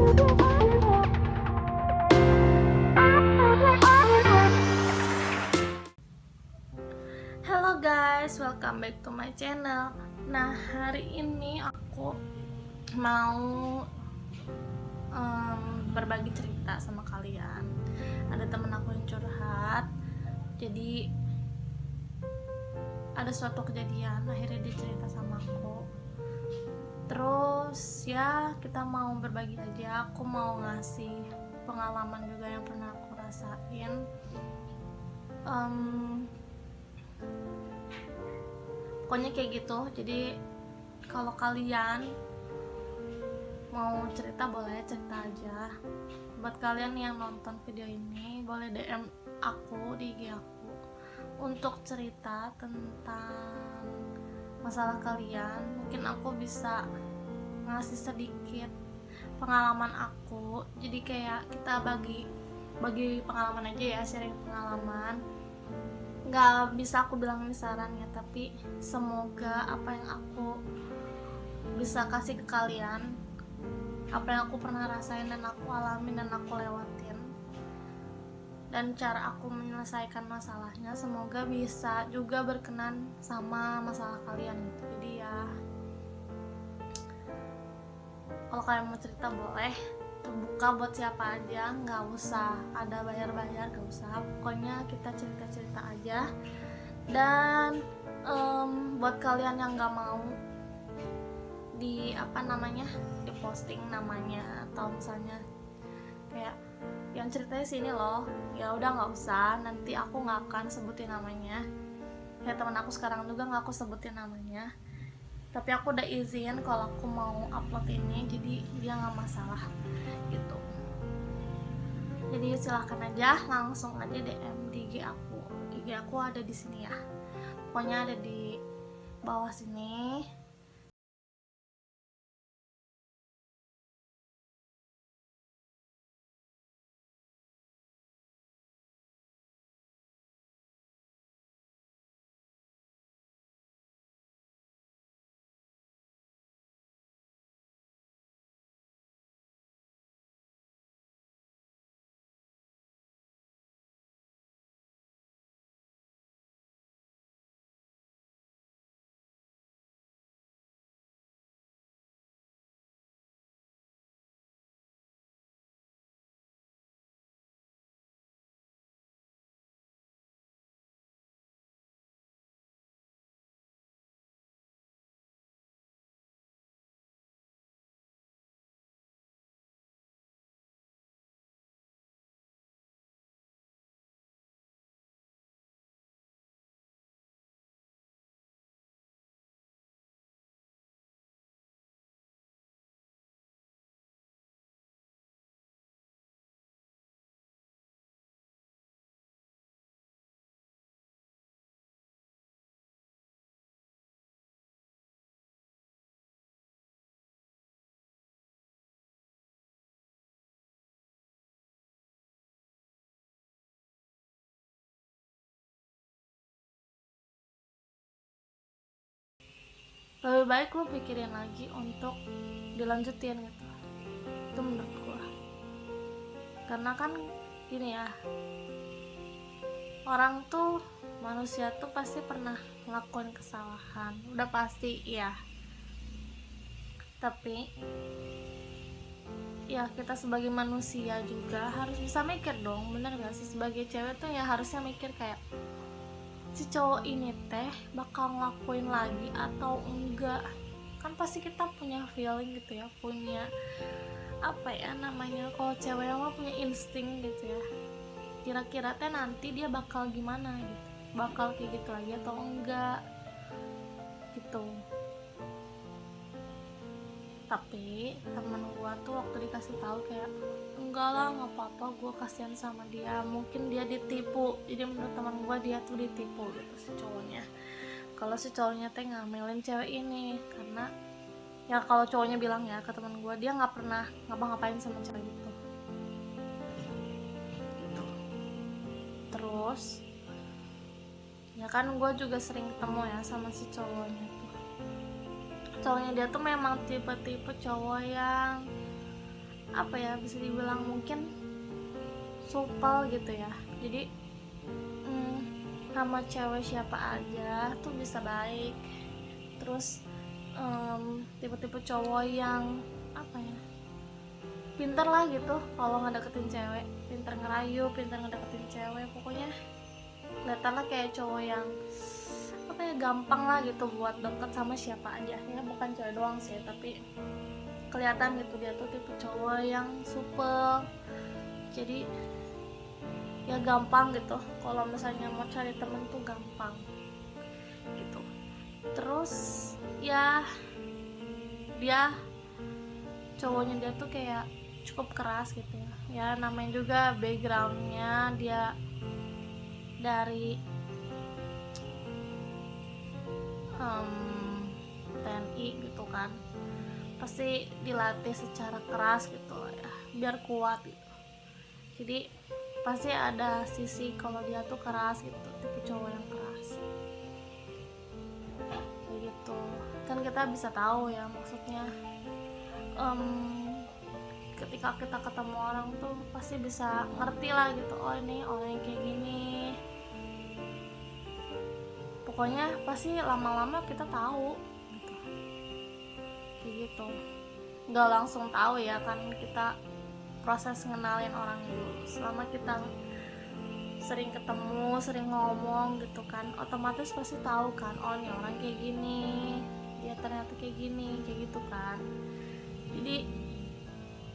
Hello guys, welcome back to my channel. Nah, hari ini aku mau berbagi cerita sama kalian. Ada temen aku yang curhat. Jadi ada suatu kejadian, akhirnya dia cerita sama aku. Terus ya kita mau berbagi aja. Aku mau ngasih pengalaman juga yang pernah aku rasain. Pokoknya kayak gitu. Jadi kalau kalian mau cerita boleh cerita aja. Buat kalian yang nonton video ini boleh DM aku di IG aku untuk cerita tentang masalah kalian. Mungkin aku bisa ngasih sedikit pengalaman aku. Jadi kayak kita bagi pengalaman aja ya, sharing pengalaman. Nggak bisa aku bilang ini saran ya, tapi semoga apa yang aku bisa kasih ke kalian, apa yang aku pernah rasain dan aku alamin dan aku lewatin, dan cara aku menyelesaikan masalahnya, semoga bisa juga berkenan sama masalah kalian gitu. Jadi ya kalau kalian mau cerita boleh, terbuka buat siapa aja, nggak usah ada bayar-bayar, nggak usah, pokoknya kita cerita-cerita aja. Dan buat kalian yang nggak mau di di posting namanya, atau misalnya kayak yang ceritanya sini loh, ya udah nggak usah, nanti aku nggak akan sebutin namanya. Kayak teman aku sekarang juga nggak aku sebutin namanya, tapi aku udah izin kalau aku mau upload ini, jadi dia nggak masalah gitu. Jadi silahkan aja, langsung aja DM di IG aku. IG aku ada di sini ya, pokoknya ada di bawah sini. Lebih baik lo pikirin lagi untuk dilanjutin gitu, itu menurut gue. Karena kan gini ya, orang tuh, manusia tuh pasti pernah ngelakuin kesalahan, udah pasti ya. Tapi ya kita sebagai manusia juga harus bisa mikir dong, bener gak sih? Sebagai cewek tuh ya harusnya mikir kayak, si cowok ini teh bakal ngelakuin lagi atau enggak. Kan pasti kita punya feeling gitu ya, punya kalau cewek mah punya insting gitu ya, kira-kira teh nanti dia bakal gimana gitu, bakal kayak gitu lagi atau enggak gitu. Tapi temen gue tuh waktu dikasih tahu kayak, enggak lah, nggak apa-apa, gue kasihan sama dia, mungkin dia ditipu. Jadi menurut teman gue dia tuh ditipu gitu si cowoknya. Kalau si cowoknya teh ngamelin cewek ini, karena ya kalau cowoknya bilang ya ke teman gue, dia nggak pernah ngapa-ngapain sama cewek gitu. Terus ya kan gue juga sering ketemu ya sama si cowoknya tuh. Cowoknya dia tuh memang tipe-tipe cowok yang apa ya, bisa dibilang mungkin supel gitu ya. Jadi sama cewek siapa aja tuh bisa baik. Terus tipe-tipe cowok yang apa ya, pinter lah gitu kalau ngedeketin cewek, pinter ngerayu, pinter ngedeketin cewek, pokoknya kelihatannya kayak cowok yang apa ya, gampang lah gitu buat deket sama siapa aja ya, bukan cewek doang sih, tapi kelihatan gitu dia tuh tipe cowok yang supel. Jadi ya gampang gitu, kalau misalnya mau cari temen tuh gampang gitu. Terus ya dia cowoknya dia tuh kayak cukup keras gitu ya, namanya juga backgroundnya dia dari TNI gitu kan, pasti dilatih secara keras gitu ya biar kuat gitu. Jadi pasti ada sisi kalau dia tuh keras gitu, tipe cowok yang keras kayak gitu kan. Kita bisa tahu ya, maksudnya ketika kita ketemu orang tuh pasti bisa ngerti lah gitu, oh ini orang yang kayak gini. Pokoknya pasti lama-lama kita tahu gitu, kayak gitu. Nggak langsung tahu ya kan, kita proses ngenalin orangnya dulu. Selama kita sering ketemu, sering ngomong gitu kan, otomatis pasti tahu kan, oh ini orang kayak gini, dia ternyata kayak gini, kayak gitu kan. Jadi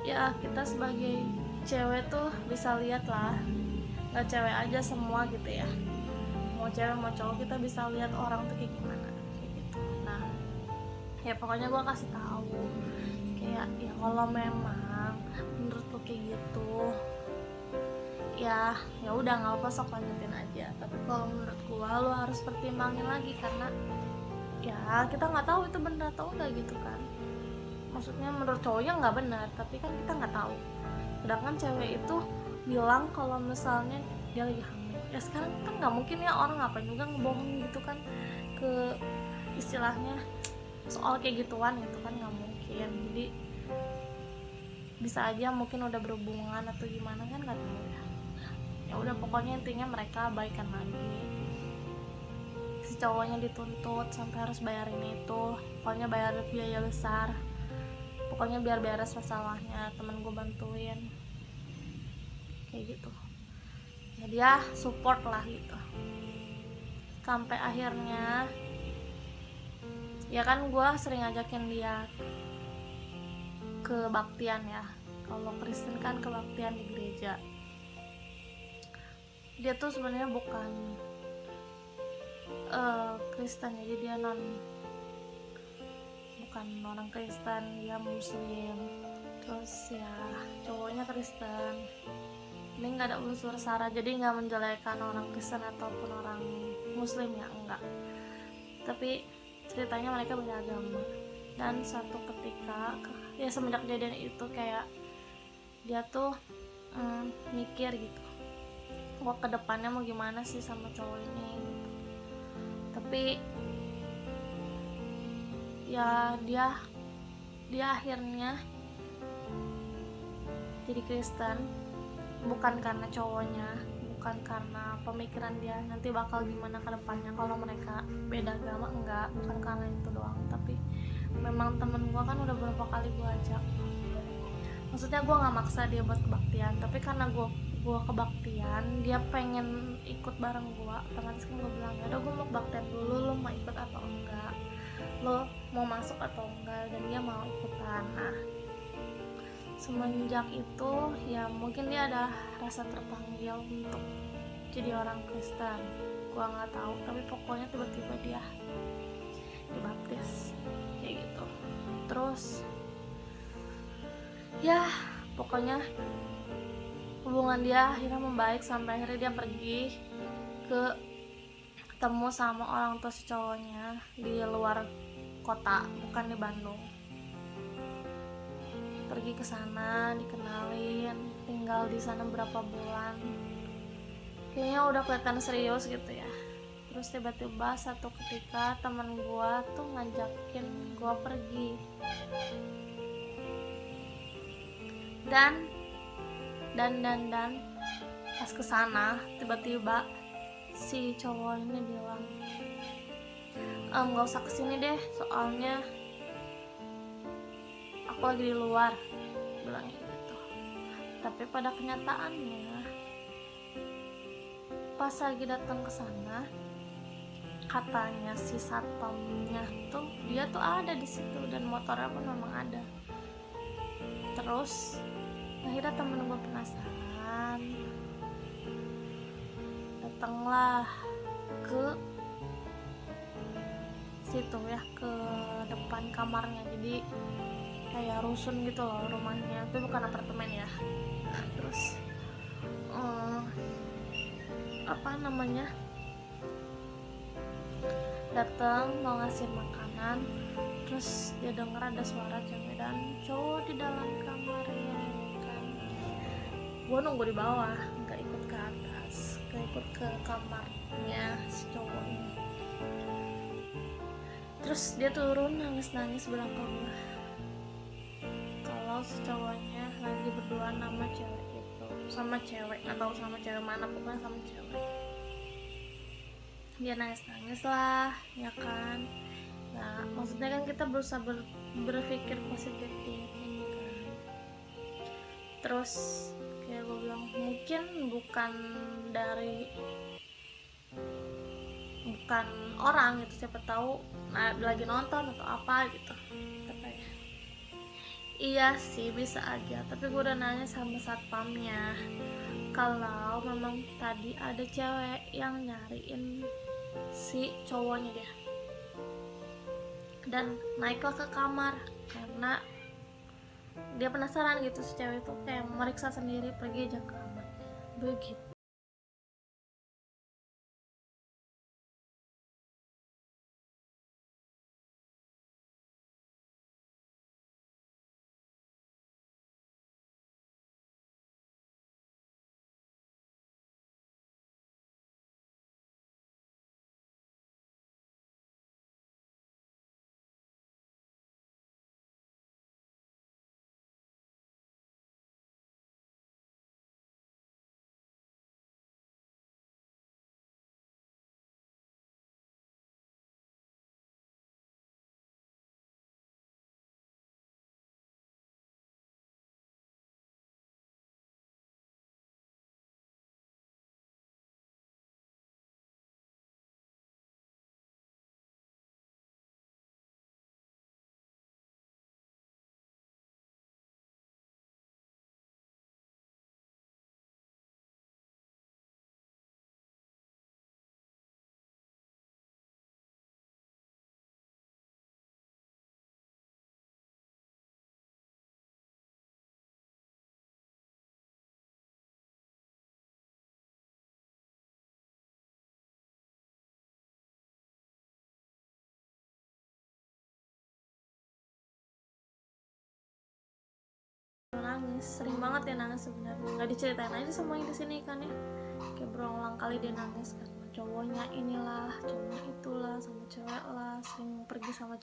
ya kita sebagai cewek tuh bisa lihat lah, nggak cewek aja, semua gitu ya, mau cewek mau cowok kita bisa lihat orang tuh kayak gimana, kayak gitu. Nah ya pokoknya gue kasih tahu kayak ya kalau memang menurut lo kayak gitu ya udah nggak apa, sok lanjutin aja. Tapi kalau menurut gue lo harus pertimbangin lagi, karena ya kita nggak tahu itu benar atau enggak gitu kan. Maksudnya menurut cowoknya nggak benar, tapi kan kita nggak tahu. Sedangkan cewek itu bilang kalau misalnya dia lagi hamil, ya sekarang kan nggak mungkin ya orang ngapain juga ngebohong gitu kan, ke istilahnya soal kayak gituan gitu kan, nggak mungkin. Jadi bisa aja mungkin udah berhubungan atau gimana kan, nggak tahu ya. Ya udah pokoknya intinya mereka baikan lagi. Si cowoknya dituntut sampai harus bayarin itu, pokoknya bayar biaya besar, pokoknya biar beres masalahnya. Temen gue bantuin kayak gitu ya, dia support lah gitu sampai akhirnya. Ya kan gue sering ngajakin dia kebaktian ya, kalau Kristen kan kebaktian di gereja. Dia tuh sebenarnya bukan Kristen, jadi dia bukan orang Kristen, dia Muslim. Terus ya cowoknya Kristen, ini nggak ada unsur sara, jadi nggak menjelekan orang Kristen ataupun orang Muslim ya, enggak. Tapi ceritanya mereka beda agama. Dan suatu ketika ya semenjak kejadian itu kayak dia tuh mikir gitu, wah kedepannya mau gimana sih sama cowok ini gitu. Tapi ya dia akhirnya jadi Kristen, bukan karena cowoknya, bukan karena pemikiran dia nanti bakal gimana ke depannya kalau mereka beda agama, enggak, bukan karena itu doang. Tapi memang temen gue kan udah beberapa kali gue ajak, maksudnya gue nggak maksa dia buat kebaktian, tapi karena gue kebaktian dia pengen ikut bareng gue, otomatis kan gue bilang ya udah gue mau kebaktian dulu, lo mau ikut atau enggak, lo mau masuk atau enggak, dan dia mau ikutan. Nah semenjak itu ya mungkin dia ada rasa terpanggil untuk jadi orang Kristen, gua nggak tahu, tapi pokoknya tiba-tiba dia dibaptis kayak gitu. Terus ya pokoknya hubungan dia akhirnya membaik sampai akhirnya dia pergi ketemu sama orang tua si cowoknya di luar kota, bukan di Bandung. Pergi ke sana, dikenalin, tinggal di sana berapa bulan, kayaknya udah kelihatan serius gitu ya. Terus tiba-tiba satu ketika teman gua tuh ngajakin gua pergi dan dan pas kesana tiba-tiba si cowok ini bilang, nggak usah kesini deh, soalnya aku lagi di luar, bilangnya gitu. Tapi pada kenyataannya pas lagi datang ke sana, katanya si satpamnya tuh dia tuh ada di situ dan motornya pun memang ada. Terus akhirnya temen gue penasaran, datanglah ke situ ya, ke depan kamarnya. Jadi kayak rusun gitu loh rumahnya, tapi bukan apartemen ya. Nah, terus apa namanya, datang mau ngasih makanan, terus dia denger ada suara cewek dan cowok di dalam kamarnya kan. Gue nunggu di bawah, nggak ikut ke atas, nggak ikut ke kamarnya si cowok ini. Terus dia turun nangis-nangis bilang ke gue kalau si cowoknya lagi berduaan sama cewek itu, sama cewek, nggak tahu sama cewek mana, pokoknya sama cewek. Dia nangis-nangis lah ya kan. Nah maksudnya kan kita berusaha berpikir positif ini kan. Terus kayak gue bilang mungkin bukan orang gitu, siapa tahu lagi nonton atau apa gitu katanya. Iya sih bisa aja, tapi gue udah nanya sama satpamnya kalau memang tadi ada cewek yang nyariin si cowoknya dia, dan naiklah ke kamar karena dia penasaran gitu, si cewek itu kayak meriksa sendiri, pergi aja ke kamar begitu. Nangis, sering banget ya nangis sebenarnya, nggak diceritain aja semuanya di sini kan ya, kayak berulang kali dia nangis karena cowoknya inilah, cowoknya itulah, sama cewek lah, sering pergi sama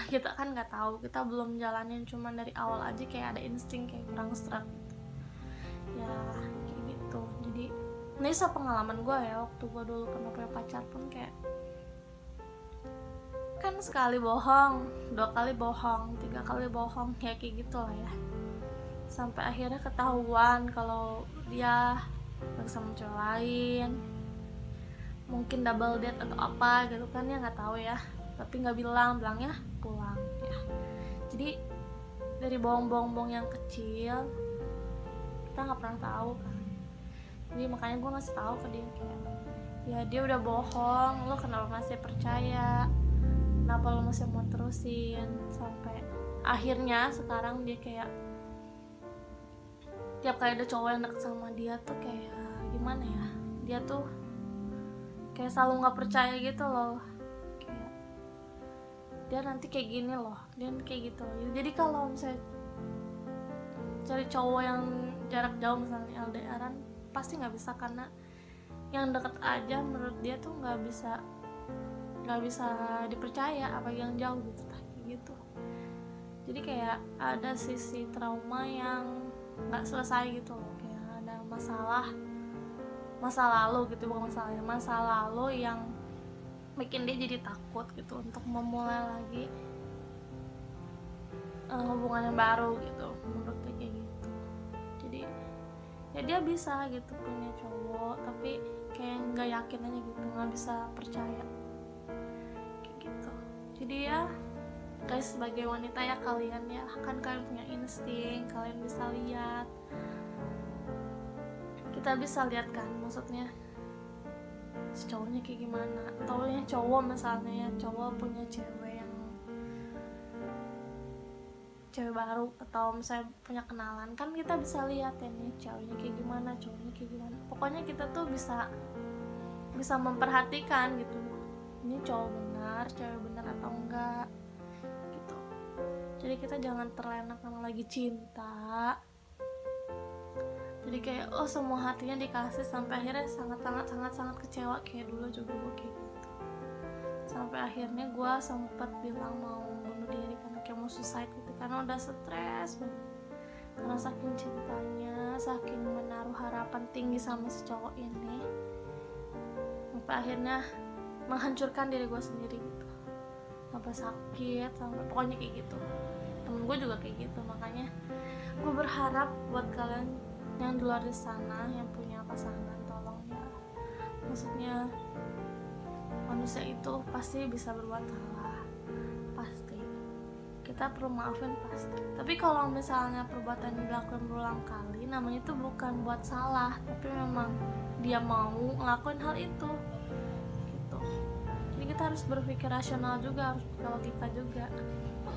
kita kan nggak tahu, kita belum jalanin, cuman dari awal aja kayak ada insting kayak kurang serak gitu. Ya kayak gitu. Jadi ini pengalaman gue ya, waktu gue dulu pernah punya pacar pun kayak kan sekali bohong, 2 kali bohong, 3 kali bohong, kayak gitu lah ya, sampai akhirnya ketahuan kalau dia lagi sama cewek lain, mungkin double date atau apa gitu kan ya, nggak tahu ya, tapi nggak bilangnya pulang ya. Jadi dari bohong-bohong yang kecil kita nggak pernah tahu kan. Jadi makanya gue ngasih tahu ke dia kayak, ya dia udah bohong, lo kenapa masih percaya, kenapa lo masih mau terusin. Sampai akhirnya sekarang dia kayak tiap kali ada cowok yang deket sama dia tuh kayak gimana ya, dia tuh kayak selalu nggak percaya gitu loh, kayak dia nanti kayak gini loh, dia kayak gitu loh. Jadi kalau misalnya cari cowok yang jarak jauh misalnya LDRan pasti nggak bisa, karena yang deket aja menurut dia tuh nggak bisa dipercaya, apa yang jauh gitu gitu. Jadi kayak ada sisi trauma yang nggak selesai gitu loh, kayak ada masa lalu gitu, bukan masa lalu yang bikin dia jadi takut gitu untuk memulai lagi hubungan yang baru gitu, menurut dia kayak gitu. Jadi ya dia bisa gitu punya cowok, tapi kayak nggak yakin aja gitu, nggak bisa percaya kayak gitu. Jadi ya guys, sebagai wanita ya kalian ya kan, kalian punya insting, kalian bisa lihat, kita bisa lihat kan, maksudnya si cowoknya kayak gimana. Taunya cowok misalnya ya, cowok punya cewek baru atau misalnya punya kenalan, kan kita bisa lihat ya nih ceweknya kayak gimana, cowoknya kayak gimana. Pokoknya kita tuh bisa memperhatikan gitu, ini cowok benar, cewek benar atau enggak gitu. Jadi kita jangan terlena karena lagi cinta, jadi kayak semua hatinya dikasih, sampai akhirnya sangat kecewa. Kayak dulu juga gue kayak gitu, sampai akhirnya gue sempat bilang mau bunuh diri karena kayak mau suicide gitu, karena udah stres banget, karena saking cintanya, saking menaruh harapan tinggi sama si cowok ini, sampai akhirnya menghancurkan diri gue sendiri gitu, sampai sakit, sampai pokoknya kayak gitu. Temen gue juga kayak gitu. Makanya gue berharap buat kalian yang di luar di sana yang punya pasangan, tolong ya, maksudnya manusia itu pasti bisa berbuat salah, pasti kita perlu maafin pasti. Tapi kalau misalnya perbuatan yang dilakukan berulang kali, namanya itu bukan buat salah, tapi memang dia mau ngelakuin hal itu gitu. Jadi kita harus berpikir rasional juga, harus pakai logika juga,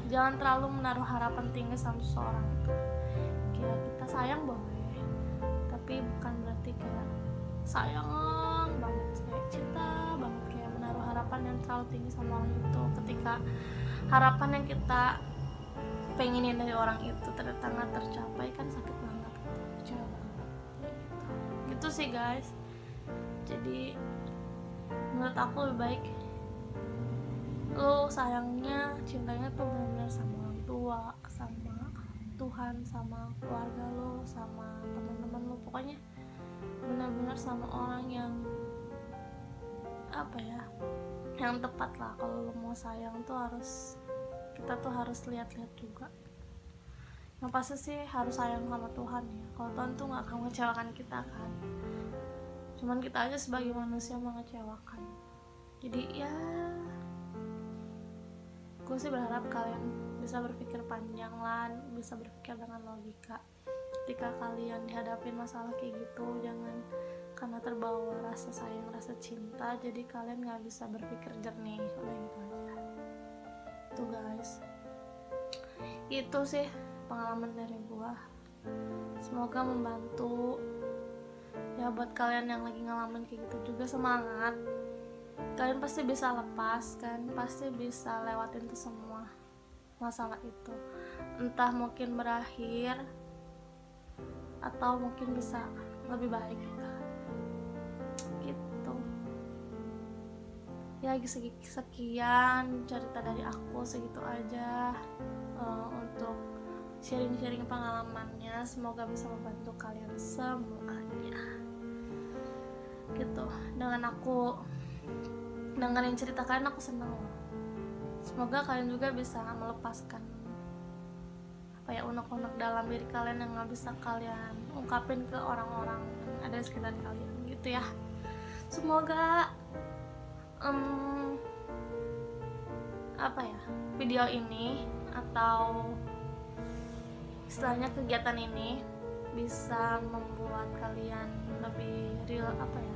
jangan terlalu menaruh harapan tinggi sama seseorang itu. Kayak kita sayang boleh, tapi bukan berarti kayak sayang banget, kayak cinta banget, kayak menaruh harapan yang terlalu tinggi sama orang itu. Ketika harapan yang kita pengenin dari orang itu ternyata nggak tercapai, kan sakit banget, kecewa banget gitu sih guys. Jadi menurut aku lebih baik lo sayangnya, cintanya tuh benar-benar sama orang tua, sama Tuhan, sama keluarga lo, sama teman-teman lo, pokoknya benar-benar sama orang yang apa ya, yang tepat lah. Kalau lo mau sayang tuh kita tuh harus lihat-lihat juga. Yang pasti sih harus sayang sama Tuhan ya. Kalau Tuhan tuh nggak akan mengecewakan kita kan, cuman kita aja sebagai manusia mengecewakan. Jadi ya gue sih berharap kalian bisa berpikir panjang lah, bisa berpikir dengan logika. Ketika kalian dihadapin masalah kayak gitu, jangan karena terbawa rasa sayang, rasa cinta, jadi kalian gak bisa berpikir jernih. Udah gitu aja tuh guys. Itu sih pengalaman dari gue, semoga membantu ya buat kalian yang lagi ngalamin kayak gitu juga. Semangat, kalian pasti bisa lepas kan, pasti bisa lewatin tuh semua masalah itu, entah mungkin berakhir atau mungkin bisa lebih baik gitu. Ya sekian cerita dari aku, segitu aja untuk sharing-sharing pengalamannya. Semoga bisa membantu kalian semuanya gitu. Dengan aku dengerin cerita kalian, aku seneng loh. Semoga kalian juga bisa melepaskan apa ya, unek-unek dalam diri kalian yang gak bisa kalian ungkapin ke orang-orang yang ada di sekitar kalian gitu ya. Semoga apa ya, video ini atau istilahnya kegiatan ini bisa membuat kalian lebih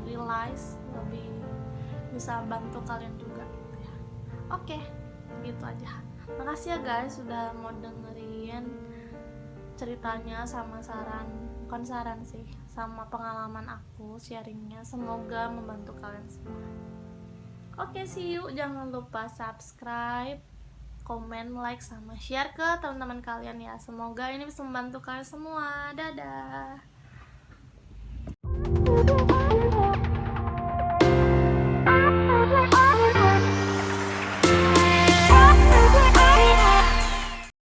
realize, lebih bisa bantu kalian juga gitu ya. Oke, gitu aja. Makasih ya guys sudah mau dengerin ceritanya sama bukan saran sih, sama pengalaman aku sharingnya. Semoga membantu kalian semua. Oke, see you. Jangan lupa subscribe, komen, like, sama share ke teman-teman kalian ya. Semoga ini bisa membantu kalian semua. Dadah.